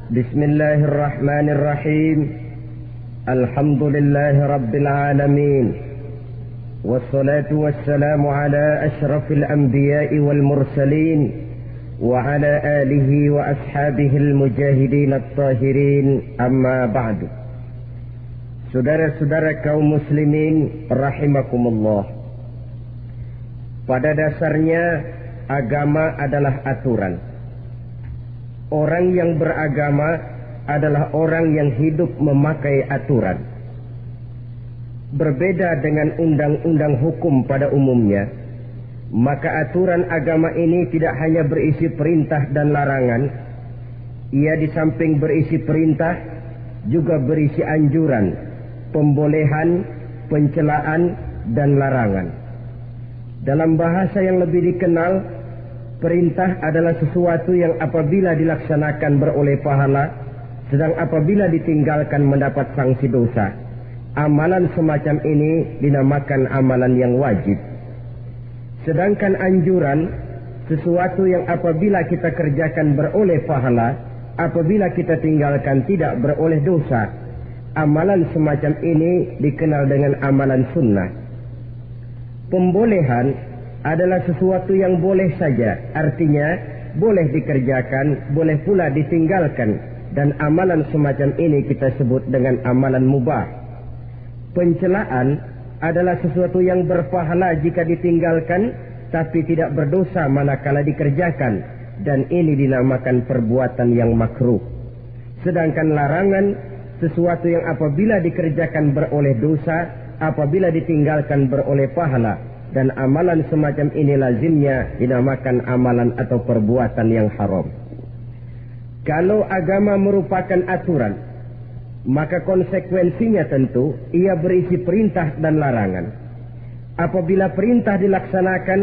بسم الله الرحمن الرحيم. الحمد لله رب العالمين، والصلاة والسلام على أشرف الأنبياء والمرسلين وعلى آله وأصحابه المجاهدين الطاهرين. أما بعد. Saudara-saudara kaum muslimin rahimakumullah. Pada dasarnya agama adalah aturan. Orang yang beragama adalah orang yang hidup memakai aturan. Berbeda dengan undang-undang hukum pada umumnya, maka aturan agama ini tidak hanya berisi perintah dan larangan. Ia di samping berisi perintah juga berisi anjuran, pembolehan, pencelaan, dan larangan. Dalam bahasa yang lebih dikenal, perintah adalah sesuatu yang apabila dilaksanakan beroleh pahala, sedang apabila ditinggalkan mendapat sanksi dosa. Amalan semacam ini dinamakan amalan yang wajib. Sedangkan anjuran, sesuatu yang apabila kita kerjakan beroleh pahala, apabila kita tinggalkan tidak beroleh dosa. Amalan semacam ini dikenal dengan amalan sunnah. Pembolehan adalah sesuatu yang boleh saja, artinya boleh dikerjakan, boleh pula ditinggalkan, dan amalan semacam ini kita sebut dengan amalan mubah. Pencelaan adalah sesuatu yang berpahala jika ditinggalkan, tapi tidak berdosa manakala dikerjakan, dan ini dinamakan perbuatan yang makruh. Sedangkan larangan, sesuatu yang apabila dikerjakan beroleh dosa, apabila ditinggalkan beroleh pahala, dan amalan semacam ini lazimnya dinamakan amalan atau perbuatan yang haram. Kalau agama merupakan aturan, maka konsekuensinya tentu ia berisi perintah dan larangan. Apabila perintah dilaksanakan,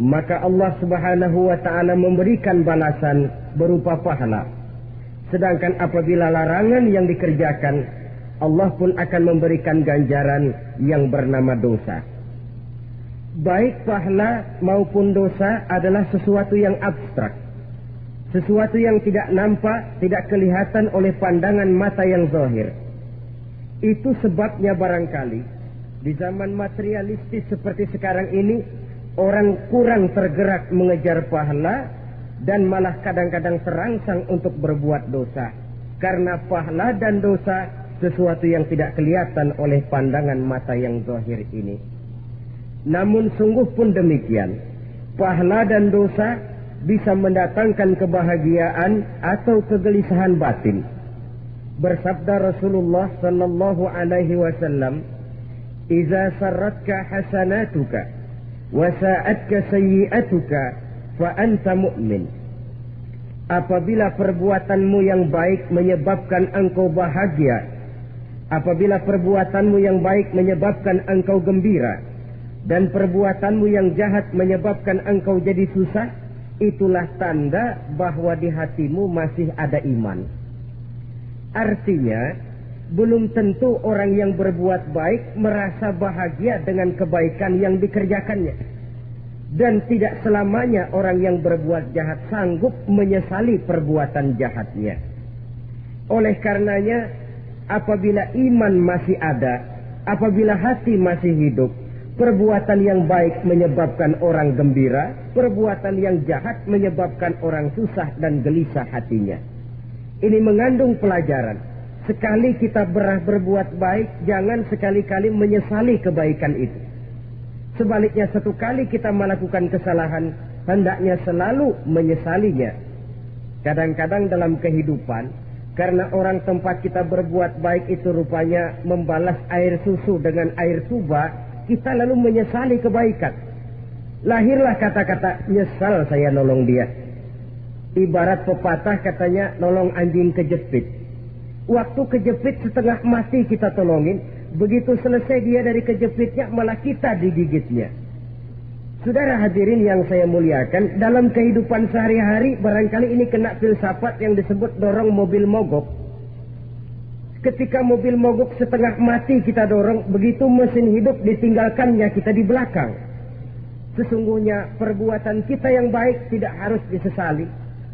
maka Allah Subhanahu wa ta'ala memberikan balasan berupa pahala. Sedangkan apabila larangan yang dikerjakan, Allah pun akan memberikan ganjaran yang bernama dosa. Baik pahala maupun dosa adalah sesuatu yang abstrak, sesuatu yang tidak nampak, tidak kelihatan oleh pandangan mata yang zahir. Itu sebabnya barangkali di zaman materialistis seperti sekarang ini, orang kurang tergerak mengejar pahala dan malah kadang-kadang terangsang untuk berbuat dosa. Karena pahala dan dosa sesuatu yang tidak kelihatan oleh pandangan mata yang zahir ini. Namun sungguh pun demikian, pahala dan dosa bisa mendatangkan kebahagiaan atau kegelisahan batin. Bersabda Rasulullah sallallahu alaihi wasallam, "Idza sarratka hasanatuka wa sa'atka sayyi'atuka fa anta mu'min." Apabila perbuatanmu yang baik menyebabkan engkau bahagia, apabila perbuatanmu yang baik menyebabkan engkau gembira, dan perbuatanmu yang jahat menyebabkan engkau jadi susah, itulah tanda bahwa di hatimu masih ada iman. Artinya, belum tentu orang yang berbuat baik merasa bahagia dengan kebaikan yang dikerjakannya. Dan tidak selamanya orang yang berbuat jahat sanggup menyesali perbuatan jahatnya. Oleh karenanya, apabila iman masih ada, apabila hati masih hidup, perbuatan yang baik menyebabkan orang gembira, perbuatan yang jahat menyebabkan orang susah dan gelisah hatinya. Ini mengandung pelajaran. Sekali kita berbuat baik, jangan sekali-kali menyesali kebaikan itu. Sebaliknya, satu kali kita melakukan kesalahan, hendaknya selalu menyesalinya. Kadang-kadang dalam kehidupan, karena orang tempat kita berbuat baik itu rupanya membalas air susu dengan air tuba, kita lalu menyesali kebaikan. Lahirlah kata-kata, "Nyesal saya nolong dia." Ibarat pepatah katanya, nolong anjing kejepit. Waktu kejepit setengah mati kita tolongin, begitu selesai dia dari kejepitnya, malah kita digigitnya. Saudara hadirin yang saya muliakan, dalam kehidupan sehari-hari barangkali ini kena filsafat yang disebut dorong mobil mogok. Ketika mobil mogok setengah mati kita dorong, begitu mesin hidup ditinggalkannya kita di belakang. Sesungguhnya perbuatan kita yang baik tidak harus disesali.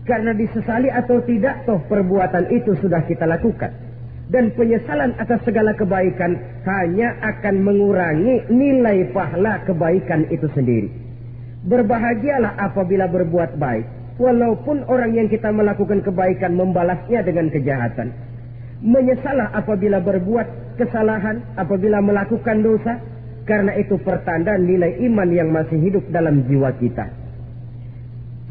Karena disesali atau tidak, toh perbuatan itu sudah kita lakukan. Dan penyesalan atas segala kebaikan hanya akan mengurangi nilai pahala kebaikan itu sendiri. Berbahagialah apabila berbuat baik, walaupun orang yang kita melakukan kebaikan membalasnya dengan kejahatan. Menyesalah apabila berbuat kesalahan, apabila melakukan dosa, karena itu pertanda nilai iman yang masih hidup dalam jiwa kita.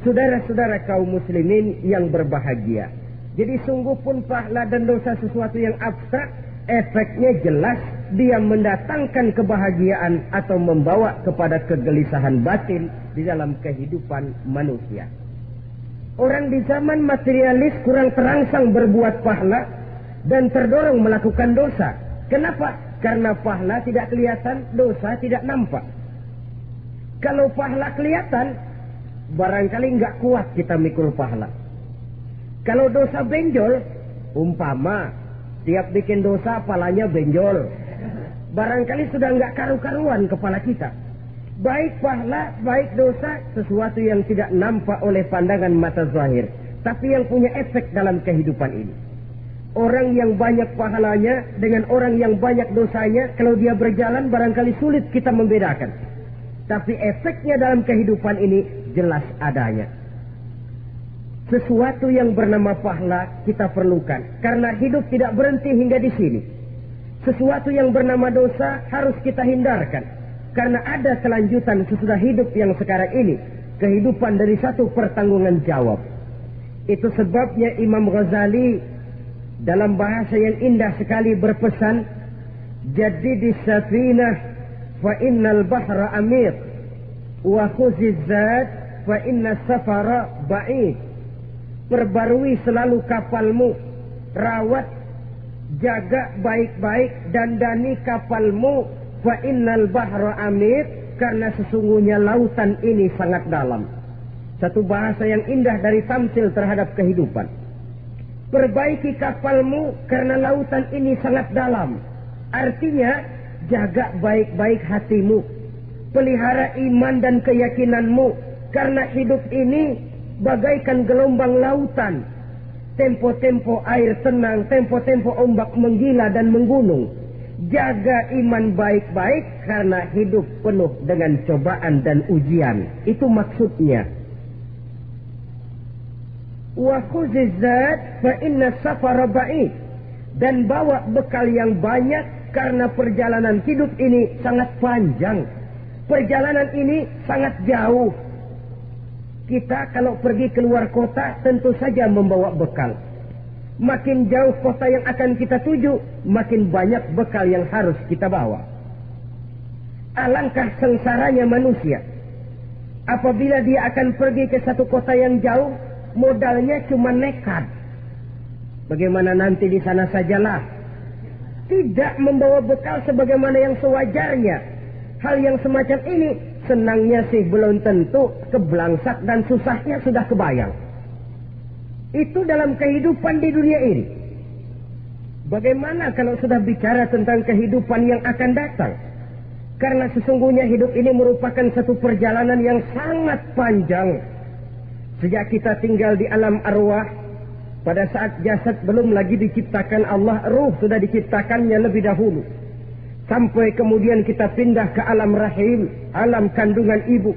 Saudara-saudara kaum muslimin yang berbahagia, jadi sungguh pun pahala dan dosa sesuatu yang abstrak, efeknya jelas dia mendatangkan kebahagiaan atau membawa kepada kegelisahan batin di dalam kehidupan manusia. Orang di zaman materialis kurang terangsang berbuat pahala dan terdorong melakukan dosa. Kenapa? Karena pahala tidak kelihatan, dosa tidak nampak. Kalau pahala kelihatan, barangkali nggak kuat kita mikul pahala. Kalau dosa benjol, umpama tiap bikin dosa palanya benjol, barangkali sudah nggak karu-karuan kepala kita. Baik pahala, baik dosa, sesuatu yang tidak nampak oleh pandangan mata zahir, tapi yang punya efek dalam kehidupan ini. Orang yang banyak pahalanya dengan orang yang banyak dosanya, kalau dia berjalan barangkali sulit kita membedakan. Tapi efeknya dalam kehidupan ini jelas adanya. Sesuatu yang bernama pahala kita perlukan, karena hidup tidak berhenti hingga di sini. Sesuatu yang bernama dosa harus kita hindarkan, karena ada kelanjutan sesudah hidup yang sekarang ini, kehidupan dari satu pertanggungan jawab. Itu sebabnya Imam Ghazali dalam bahasa yang indah sekali berpesan, "Jadidi safinah fa innal bahra amir, wa khuziz zat fa inna safara ba'id." Perbarui selalu kapalmu, rawat, jaga baik-baik, dandani kapalmu, fa innal bahra amir, karena sesungguhnya lautan ini sangat dalam. Satu bahasa yang indah dari tamsil terhadap kehidupan. Perbaiki kapalmu karena lautan ini sangat dalam. Artinya, jaga baik-baik hatimu. Pelihara iman dan keyakinanmu. Karena hidup ini bagaikan gelombang lautan. Tempo-tempo air tenang, tempo-tempo ombak menggila dan menggunung. Jaga iman baik-baik karena hidup penuh dengan cobaan dan ujian. Itu maksudnya. Wa khuzizat fa inna safara ba'id, dan bawa bekal yang banyak karena perjalanan hidup ini sangat panjang. Perjalanan ini sangat jauh. Kita kalau pergi keluar kota tentu saja membawa bekal. Makin jauh kota yang akan kita tuju, makin banyak bekal yang harus kita bawa. Alangkah sengsaranya manusia apabila dia akan pergi ke satu kota yang jauh, modalnya cuma nekat. Bagaimana nanti di sana sajalah. Tidak membawa bekal sebagaimana yang sewajarnya. Hal yang semacam ini senangnya sih belum tentu, keblangsak dan susahnya sudah kebayang. Itu dalam kehidupan di dunia ini. Bagaimana kalau sudah bicara tentang kehidupan yang akan datang? Karena sesungguhnya hidup ini merupakan satu perjalanan yang sangat panjang. Sejak kita tinggal di alam arwah, pada saat jasad belum lagi diciptakan Allah, ruh sudah diciptakannya lebih dahulu. Sampai kemudian kita pindah ke alam rahim, alam kandungan ibu.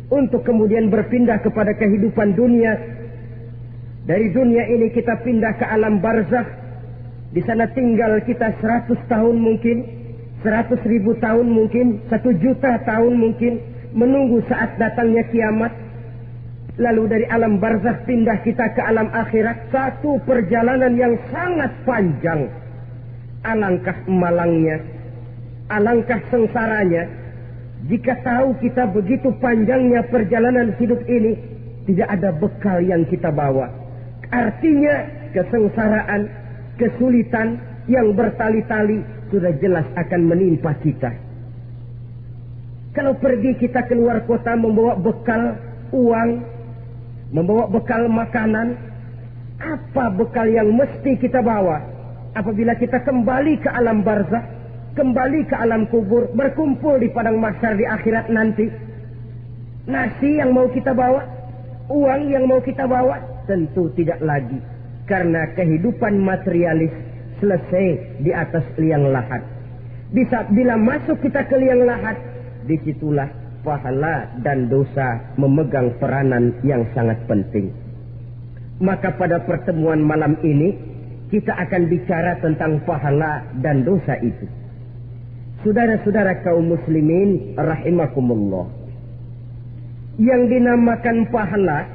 Untuk kemudian berpindah kepada kehidupan dunia. Dari dunia ini kita pindah ke alam barzakh. Di sana tinggal kita 100 tahun mungkin, 100.000 tahun mungkin, 1.000.000 tahun mungkin, menunggu saat datangnya kiamat. Lalu dari alam barzakh pindah kita ke alam akhirat. Satu perjalanan yang sangat panjang. Alangkah malangnya, alangkah sengsaranya jika tahu kita begitu panjangnya perjalanan hidup ini, tidak ada bekal yang kita bawa. Artinya kesengsaraan, kesulitan yang bertali-tali sudah jelas akan menimpa kita. Kalau pergi kita keluar kota membawa bekal uang, membawa bekal makanan, apa bekal yang mesti kita bawa apabila kita kembali ke alam barzakh, kembali ke alam kubur, berkumpul di padang mahsyar di akhirat nanti? Nasi yang mau kita bawa, uang yang mau kita bawa, Tentu tidak lagi, karena kehidupan materialis selesai di atas liang lahat. Bila masuk kita ke liang lahat, disitulah pahala dan dosa memegang peranan yang sangat penting. Maka pada pertemuan malam ini kita akan bicara tentang pahala dan dosa itu. Saudara-saudara kaum muslimin rahimakumullah, yang dinamakan pahala,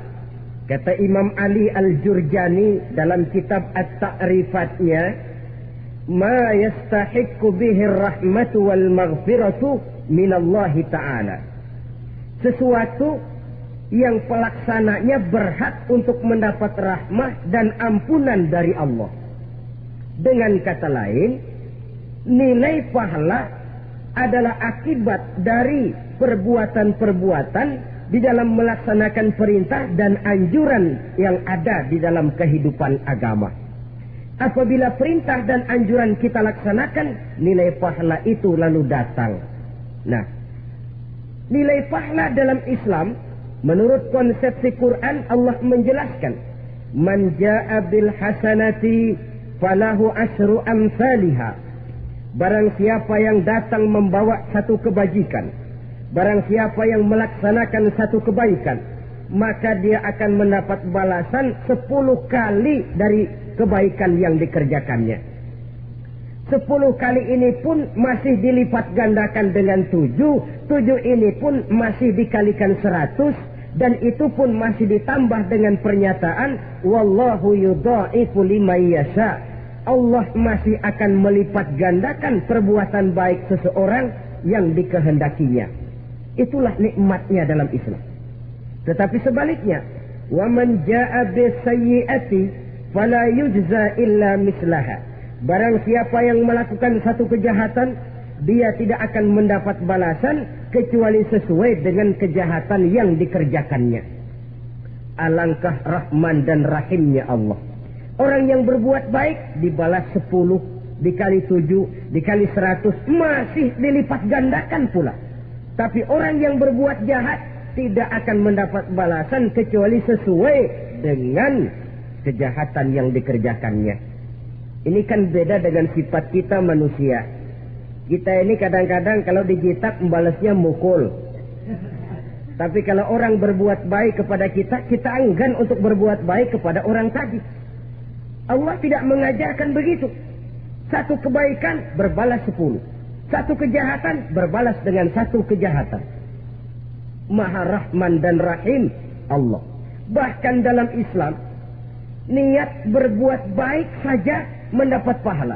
kata Imam Ali Al-Jurjani dalam kitab At-Ta'rifatnya, ma yastahiqqu bihi ar-rahmatu wal maghfiratu minallahi ta'ala. Sesuatu yang pelaksananya berhak untuk mendapat rahmah dan ampunan dari Allah. Dengan kata lain, nilai pahala adalah akibat dari perbuatan-perbuatan di dalam melaksanakan perintah dan anjuran yang ada di dalam kehidupan agama. Apabila perintah dan anjuran kita laksanakan, nilai pahala itu lalu datang. Nah, nilai pahala dalam Islam, menurut konsepsi Quran, Allah menjelaskan, man jaa bil hasanati falahu asyru amsalihha. Barang siapa yang datang membawa satu kebajikan, barang siapa yang melaksanakan satu kebaikan, maka dia akan mendapat balasan 10 kali dari kebaikan yang dikerjakannya. 10 kali ini pun masih dilipat gandakan dengan 7 ini pun masih dikalikan 100, dan itu pun masih ditambah dengan pernyataan wallahu yudha'ifu liman yasha. Allah masih akan melipat gandakan perbuatan baik seseorang yang dikehendakinya. Itulah nikmatnya dalam Islam. Tetapi sebaliknya, wa man jaa bisayyi'ati fala yujza illa mislaha. Barang siapa yang melakukan satu kejahatan, dia tidak akan mendapat balasan kecuali sesuai dengan kejahatan yang dikerjakannya. Alangkah rahman dan rahimnya Allah. Orang yang berbuat baik dibalas 10, dikali 7, dikali 100, masih dilipat gandakan pula. Tapi orang yang berbuat jahat tidak akan mendapat balasan kecuali sesuai dengan kejahatan yang dikerjakannya. Ini kan beda dengan sifat kita manusia. Kita ini kadang-kadang kalau dijitak membalasnya mukul. Tapi kalau orang berbuat baik kepada kita, kita enggan untuk berbuat baik kepada orang tadi. Allah tidak mengajarkan begitu. Satu kebaikan berbalas 10. Satu kejahatan berbalas dengan satu kejahatan. Maha Rahman dan Rahim Allah. Bahkan dalam Islam, niat berbuat baik saja mendapat pahala.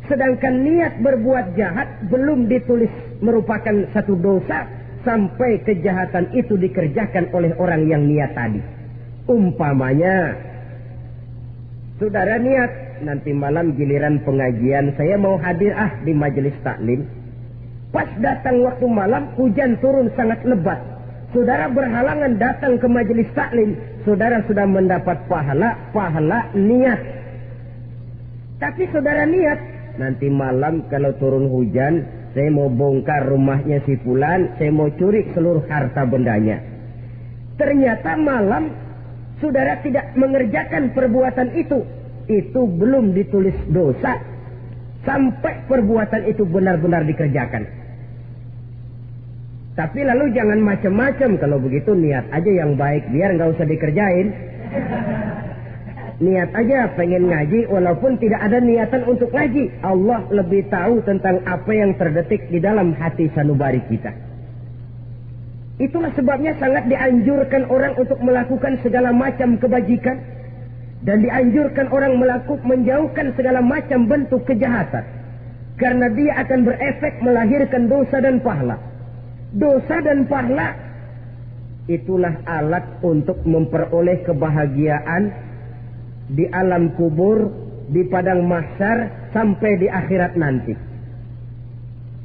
Sedangkan niat berbuat jahat belum ditulis merupakan satu dosa sampai kejahatan itu dikerjakan oleh orang yang niat tadi. Umpamanya, saudara niat, nanti malam giliran pengajian saya mau hadir di majelis taklim. Pas datang waktu malam, hujan turun sangat lebat. Saudara berhalangan datang ke majelis taklim, saudara sudah mendapat pahala niat. Tapi saudara niat, nanti malam kalau turun hujan, saya mau bongkar rumahnya si fulan, saya mau curi seluruh harta bendanya. Ternyata malam saudara tidak mengerjakan perbuatan itu belum ditulis dosa sampai perbuatan itu benar-benar dikerjakan. Tapi lalu jangan macam-macam. Kalau begitu niat aja yang baik, biar nggak usah dikerjain. Niat aja pengen ngaji walaupun tidak ada niatan untuk ngaji. Allah lebih tahu tentang apa yang terdetik di dalam hati sanubari kita. Itulah sebabnya sangat dianjurkan orang untuk melakukan segala macam kebajikan, dan dianjurkan orang menjauhkan segala macam bentuk kejahatan, karena dia akan berefek melahirkan dosa dan pahala. Dosa dan pahala itulah alat untuk memperoleh kebahagiaan di alam kubur, di padang mahsyar, sampai di akhirat nanti.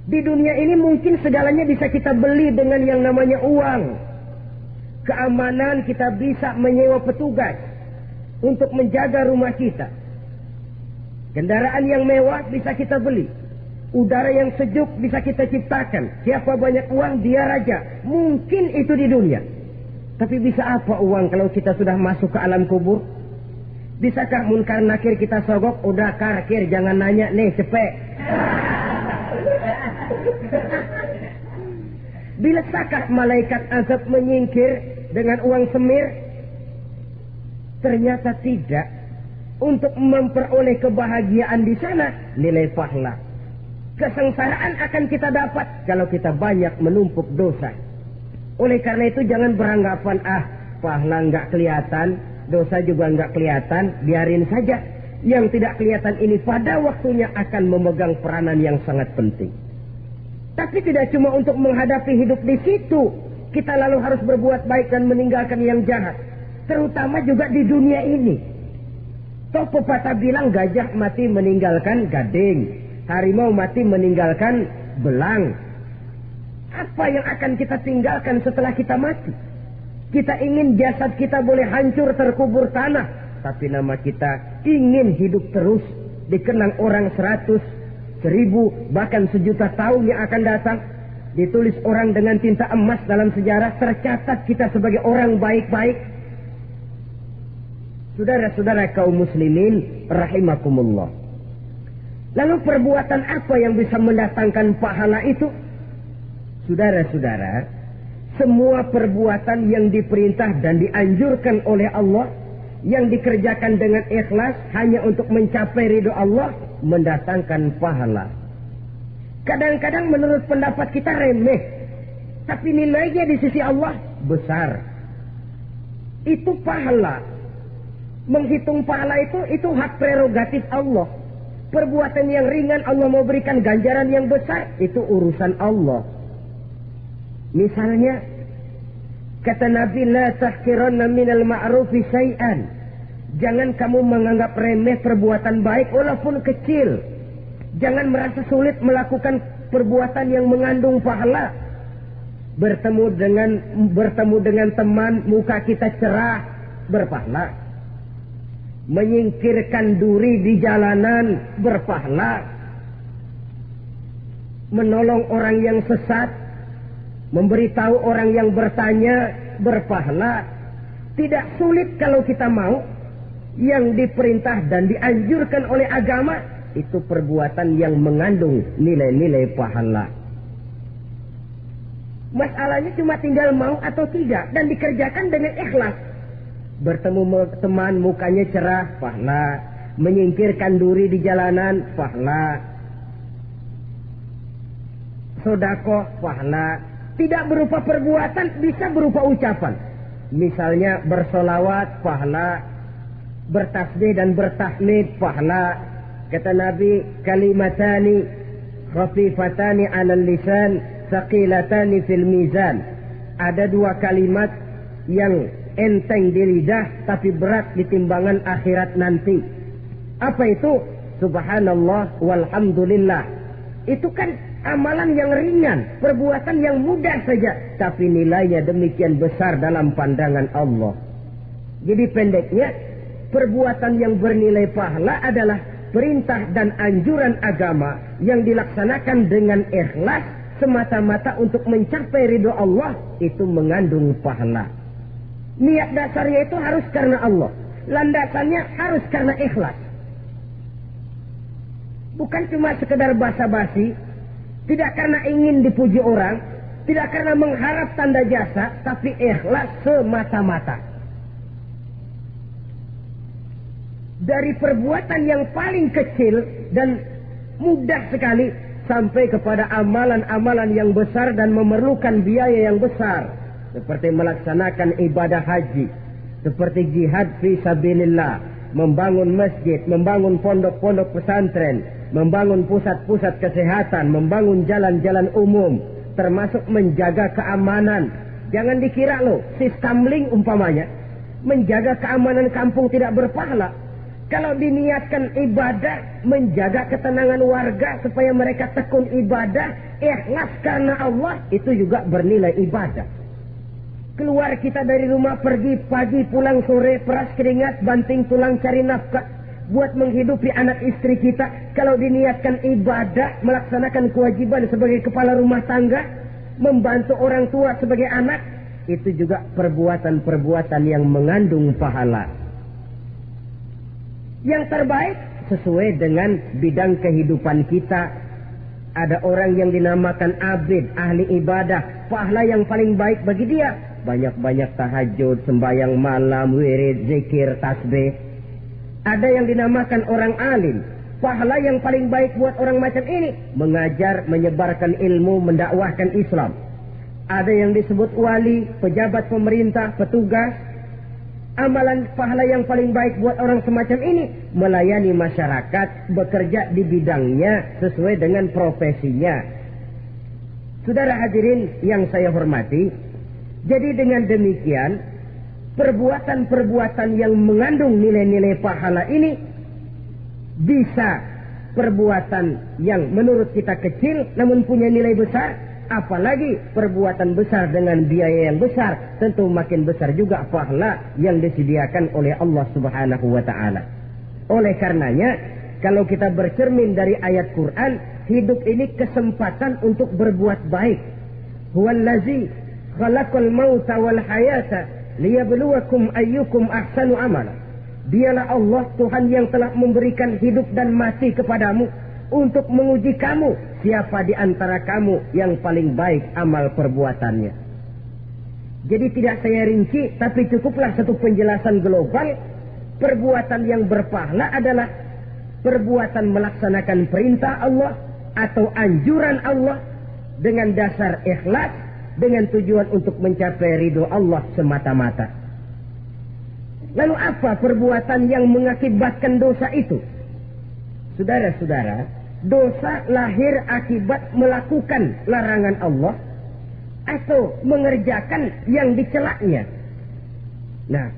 Di dunia ini mungkin segalanya bisa kita beli dengan yang namanya uang. Keamanan kita bisa menyewa petugas untuk menjaga rumah kita. Kendaraan yang mewah bisa kita beli. Udara yang sejuk bisa kita ciptakan. Siapa banyak uang, dia raja. Mungkin itu di dunia. Tapi bisa apa uang kalau kita sudah masuk ke alam kubur? Bisakah munkar nakir kita sogok? Udah karkir, jangan nanya nih, cepet. Bisakah malaikat azab menyingkir dengan uang semir? Ternyata tidak. Untuk memperoleh kebahagiaan di sana, nilai pahala. Kesengsaraan akan kita dapat kalau kita banyak menumpuk dosa. Oleh karena itu jangan beranggapan, pahala nggak kelihatan, dosa juga nggak kelihatan, biarin saja. Yang tidak kelihatan ini pada waktunya akan memegang peranan yang sangat penting. Tapi tidak cuma untuk menghadapi hidup di situ, kita lalu harus berbuat baik dan meninggalkan yang jahat. Terutama juga di dunia ini. Toh pepatah bilang gajah mati meninggalkan gading, harimau mati meninggalkan belang. Apa yang akan kita tinggalkan setelah kita mati? Kita ingin jasad kita boleh hancur terkubur tanah, tapi nama kita ingin hidup terus, dikenang orang 100, 1000, bahkan 1.000.000 tahun yang akan datang. Ditulis orang dengan tinta emas dalam sejarah, tercatat kita sebagai orang baik-baik. Saudara-saudara kaum muslimin rahimakumullah. Lalu perbuatan apa yang bisa mendatangkan pahala itu? Saudara-saudara, semua perbuatan yang diperintah dan dianjurkan oleh Allah, yang dikerjakan dengan ikhlas hanya untuk mencapai ridho Allah, mendatangkan pahala. Kadang-kadang menurut pendapat kita remeh, tapi nilainya di sisi Allah besar. Itu pahala. Menghitung pahala itu hak prerogatif Allah. Perbuatan yang ringan Allah mau berikan ganjaran yang besar, itu urusan Allah. Misalnya, kata Nabi, la tahqiranna minal ma'rufi syai'an. Jangan kamu menganggap remeh perbuatan baik walaupun kecil. Jangan merasa sulit melakukan perbuatan yang mengandung pahala. Bertemu dengan teman, muka kita cerah, berpahala. Menyingkirkan duri di jalanan, berpahala. Menolong orang yang sesat, memberitahu orang yang bertanya, berpahala. Tidak sulit kalau kita mau. Yang diperintah dan dianjurkan oleh agama, itu perbuatan yang mengandung nilai-nilai pahala. Masalahnya cuma tinggal mau atau tidak, dan dikerjakan dengan ikhlas. Bertemu teman, mukanya cerah, pahala. Menyingkirkan duri di jalanan, pahala. Sedekah, pahala. Tidak berupa perbuatan, bisa berupa ucapan. Misalnya bersolawat, pahala. Bertasbih dan bertahmid, pahala. Kata Nabi, kalimatani khafifatani 'alal lisan, thaqilatani fil mizan. Ada dua kalimat yang enteng di lidah tapi berat di timbangan akhirat nanti. Apa itu? Subhanallah walhamdulillah. Itu kan amalan yang ringan, perbuatan yang mudah saja, tapi nilainya demikian besar dalam pandangan Allah. Jadi pendeknya, perbuatan yang bernilai pahala adalah perintah dan anjuran agama yang dilaksanakan dengan ikhlas semata-mata untuk mencapai ridho Allah, itu mengandung pahala. Niat dasarnya itu harus karena Allah. Landasannya harus karena ikhlas. Bukan cuma sekedar basa-basi. Tidak karena ingin dipuji orang. Tidak karena mengharap tanda jasa. Tapi ikhlas semata-mata. Dari perbuatan yang paling kecil dan mudah sekali, sampai kepada amalan-amalan yang besar dan memerlukan biaya yang besar. Seperti melaksanakan ibadah haji, seperti jihad fi sabilillah, membangun masjid, membangun pondok-pondok pesantren, membangun pusat-pusat kesehatan, membangun jalan-jalan umum, termasuk menjaga keamanan. Jangan dikira loh, si Stamling umpamanya, menjaga keamanan kampung tidak berpahala. Kalau diniatkan ibadah, menjaga ketenangan warga supaya mereka tekun ibadah, ikhlas karena Allah, itu juga bernilai ibadah. Keluar kita dari rumah, pergi pagi, pulang sore, peras keringat, banting tulang cari nafkah buat menghidupi anak istri kita. Kalau diniatkan ibadah, melaksanakan kewajiban sebagai kepala rumah tangga, membantu orang tua sebagai anak, itu juga perbuatan-perbuatan yang mengandung pahala. Yang terbaik sesuai dengan bidang kehidupan kita. Ada orang yang dinamakan abid, ahli ibadah, pahala yang paling baik bagi dia banyak-banyak tahajud, sembahyang malam, wirid, zikir, tasbih. Ada yang dinamakan orang alim, pahala yang paling baik buat orang macam ini mengajar, menyebarkan ilmu, mendakwahkan Islam. Ada yang disebut wali, pejabat pemerintah, petugas. Amalan pahala yang paling baik buat orang semacam ini melayani masyarakat, bekerja di bidangnya sesuai dengan profesinya. Saudara hadirin yang saya hormati, jadi dengan demikian perbuatan-perbuatan yang mengandung nilai-nilai pahala ini bisa perbuatan yang menurut kita kecil namun punya nilai besar. Apalagi perbuatan besar dengan biaya yang besar, tentu makin besar juga pahala yang disediakan oleh Allah Subhanahu wa ta'ala. Oleh karenanya, kalau kita bercermin dari ayat Quran, hidup ini kesempatan untuk berbuat baik. Huwallazi khalaqal mauta wal hayata liyabluwakum ayyukum ahsanu amala. Dialah Allah Tuhan yang telah memberikan hidup dan mati kepadamu untuk menguji kamu, siapa di antara kamu yang paling baik amal perbuatannya. Jadi tidak saya rinci, tapi cukuplah satu penjelasan global. Perbuatan yang berpahala adalah perbuatan melaksanakan perintah Allah atau anjuran Allah dengan dasar ikhlas, dengan tujuan untuk mencapai ridho Allah semata-mata. Lalu apa perbuatan yang mengakibatkan dosa itu? Saudara-saudara, dosa lahir akibat melakukan larangan Allah atau mengerjakan yang dicelaknya. Nah,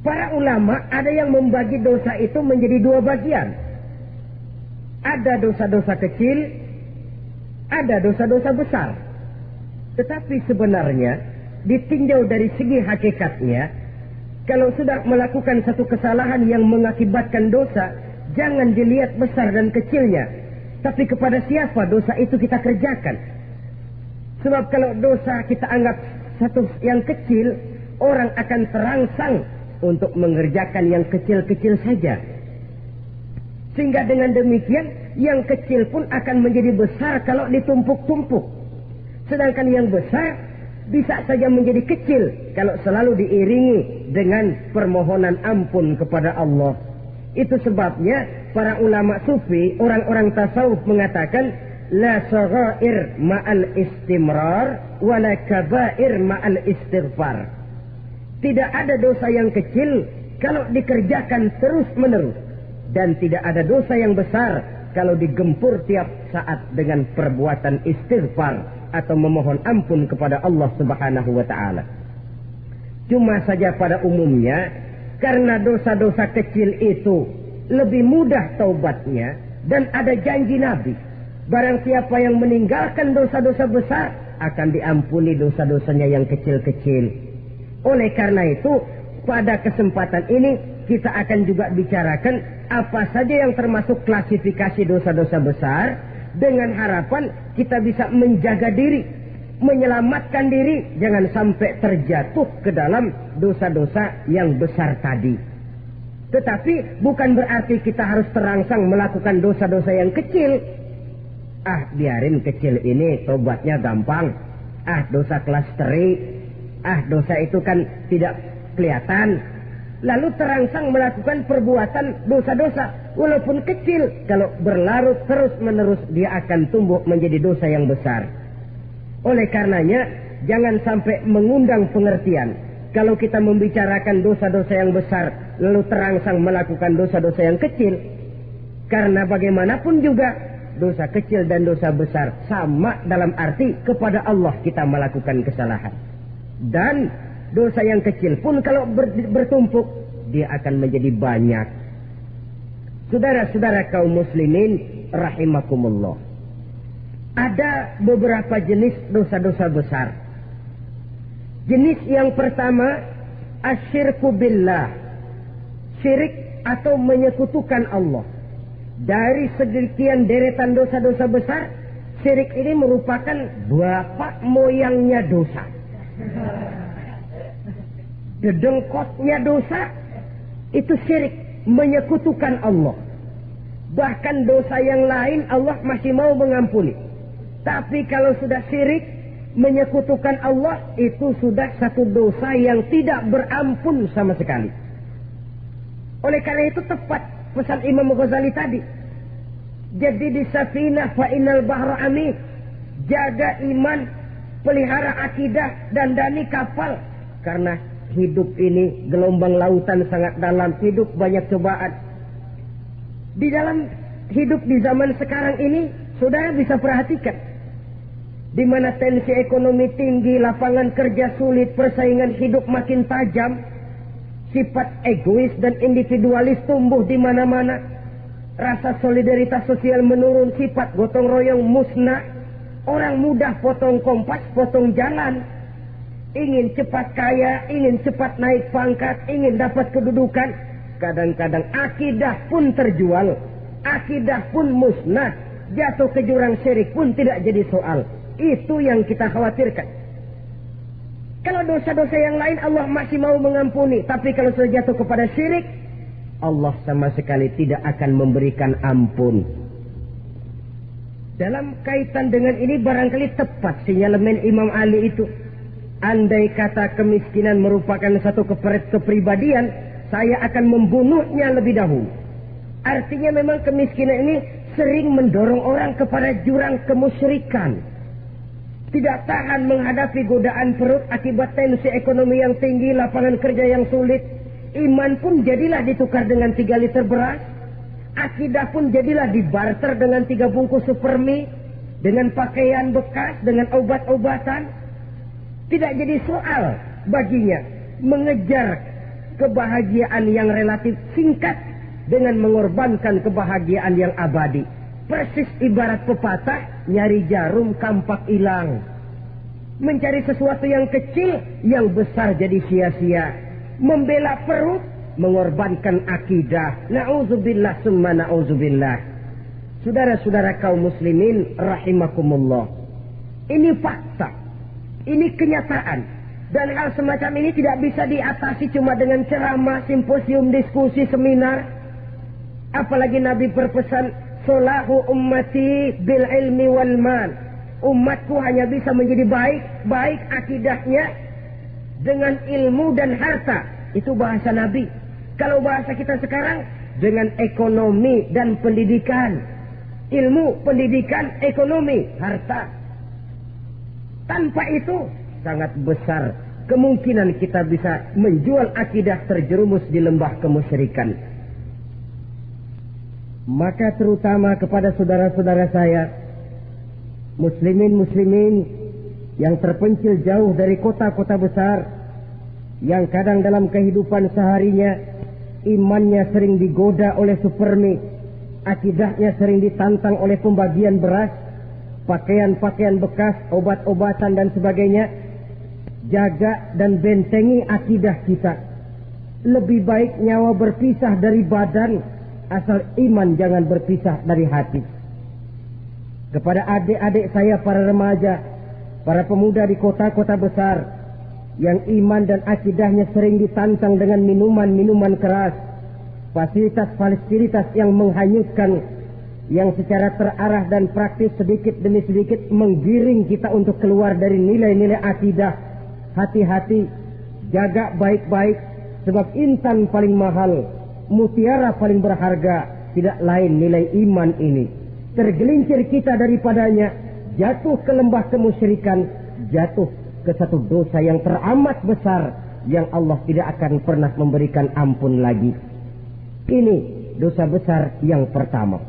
para ulama ada yang membagi dosa itu menjadi dua bagian. Ada dosa-dosa kecil, ada dosa-dosa besar. Tetapi sebenarnya ditinjau dari segi hakikatnya, kalau sudah melakukan satu kesalahan yang mengakibatkan dosa, jangan dilihat besar dan kecilnya, tapi kepada siapa dosa itu kita kerjakan. Sebab kalau dosa kita anggap satu yang kecil, orang akan terangsang untuk mengerjakan yang kecil-kecil saja. Sehingga dengan demikian, yang kecil pun akan menjadi besar kalau ditumpuk-tumpuk. Sedangkan yang besar bisa saja menjadi kecil kalau selalu diiringi dengan permohonan ampun kepada Allah. Itu sebabnya para ulama sufi, orang-orang tasawuf mengatakan la saghair ma'al istimrar wa la kabair ma'al istighfar. Tidak ada dosa yang kecil kalau dikerjakan terus-menerus, dan tidak ada dosa yang besar kalau digempur tiap saat dengan perbuatan istighfar atau memohon ampun kepada Allah Subhanahu wa ta'ala. Cuma saja pada umumnya, karena dosa-dosa kecil itu lebih mudah taubatnya, dan ada janji Nabi, barang siapa yang meninggalkan dosa-dosa besar akan diampuni dosa-dosanya yang kecil-kecil. Oleh karena itu, pada kesempatan ini kita akan juga bicarakan apa saja yang termasuk klasifikasi dosa-dosa besar, dengan harapan kita bisa menjaga diri, menyelamatkan diri, jangan sampai terjatuh ke dalam dosa-dosa yang besar tadi. Tetapi bukan berarti kita harus terangsang melakukan dosa-dosa yang kecil. Biarin kecil ini tobatnya gampang. Dosa kelas teri. Dosa itu kan tidak kelihatan. Lalu terangsang melakukan perbuatan dosa-dosa walaupun kecil, kalau berlarut terus-menerus dia akan tumbuh menjadi dosa yang besar. Oleh karenanya jangan sampai mengundang pengertian kalau kita membicarakan dosa-dosa yang besar lalu terangsang melakukan dosa-dosa yang kecil, karena bagaimanapun juga dosa kecil dan dosa besar sama dalam arti kepada Allah kita melakukan kesalahan. Dan dosa yang kecil pun kalau bertumpuk, dia akan menjadi banyak. Saudara-saudara kaum muslimin rahimakumullah, ada beberapa jenis dosa-dosa besar. Jenis yang pertama, asyirku billah, syirik atau menyekutukan Allah. Dari sekian deretan dosa-dosa besar, Syirik ini merupakan bapak moyangnya dosa. Dedengkotnya dosa itu syirik, menyekutukan Allah. Bahkan dosa yang lain Allah masih mau mengampuni. Tapi kalau sudah syirik, menyekutukan Allah, itu sudah satu dosa yang tidak berampun sama sekali. Oleh karena itu tepat pesan Imam Ghazali tadi. Jadi di safinah fa innal bahra amin. Jaga iman, pelihara akidah, dandani kapal. Karena hidup ini gelombang lautan sangat dalam, hidup banyak cobaan. Di dalam hidup di zaman sekarang ini, saudara bisa perhatikan. Di mana tensi ekonomi tinggi, lapangan kerja sulit, persaingan hidup makin tajam, sifat egois dan individualis tumbuh di mana-mana. Rasa solidaritas sosial menurun, sifat gotong royong musnah. Orang mudah potong kompas, potong jalan. Ingin cepat kaya, ingin cepat naik pangkat, ingin dapat kedudukan. Kadang-kadang akidah pun terjual, akidah pun musnah. Jatuh ke jurang syirik pun tidak jadi soal. Itu yang kita khawatirkan. Kalau dosa-dosa yang lain Allah masih mau mengampuni. Tapi kalau sudah jatuh kepada syirik, Allah sama sekali tidak akan memberikan ampun. Dalam kaitan dengan ini barangkali tepat sinyalemen Imam Ali itu. Andai kata kemiskinan merupakan satu kepribadian, saya akan membunuhnya lebih dahulu. Artinya memang kemiskinan ini sering mendorong orang kepada jurang kemusyrikan. Tidak tahan menghadapi godaan perut akibat tensi ekonomi yang tinggi, lapangan kerja yang sulit. Iman pun jadilah ditukar dengan 3 liter beras. Akidah pun jadilah dibarter dengan 3 bungkus supermi, dengan pakaian bekas, dengan obat-obatan. Tidak jadi soal baginya mengejar kebahagiaan yang relatif singkat dengan mengorbankan kebahagiaan yang abadi. Persis ibarat pepatah, nyari jarum kampak hilang. Mencari sesuatu yang kecil, yang besar jadi sia-sia. Membela perut, mengorbankan akidah. Na'udzubillah summa na'udzubillah. Saudara-saudara kaum muslimin rahimakumullah. Ini fakta. Ini kenyataan. Dan hal semacam ini tidak bisa diatasi cuma dengan ceramah, simposium, diskusi, seminar. Apalagi Nabi berpesan, solahu ummati bil ilmi wal mal. Umatku hanya bisa menjadi baik akidahnya dengan ilmu dan harta. Itu bahasa Nabi. Kalau bahasa kita sekarang, dengan ekonomi dan pendidikan. Ilmu, pendidikan, ekonomi, harta. Tanpa itu sangat besar kemungkinan kita bisa menjual akidah terjerumus di lembah kemusyrikan. Maka terutama kepada saudara-saudara saya, muslimin yang terpencil jauh dari kota-kota besar, yang kadang dalam kehidupan seharinya imannya sering digoda oleh supermi, akidahnya sering ditantang oleh pembagian beras, pakaian-pakaian bekas, obat-obatan dan sebagainya. Jaga dan bentengi akidah kita. Lebih baik nyawa berpisah dari badan, asal iman jangan berpisah dari hati. Kepada adik-adik saya para remaja, para pemuda di kota-kota besar, yang iman dan akidahnya sering ditantang dengan minuman-minuman keras, fasilitas-fasilitas yang menghanyutkan, yang secara terarah dan praktis sedikit demi sedikit menggiring kita untuk keluar dari nilai-nilai akidah. Hati-hati, jaga baik-baik, sebab intan paling mahal, mutiara paling berharga, tidak lain nilai iman ini. Tergelincir kita daripadanya, jatuh ke lembah kemusyrikan, jatuh ke satu dosa yang teramat besar, yang Allah tidak akan pernah memberikan ampun lagi. Ini dosa besar yang pertama.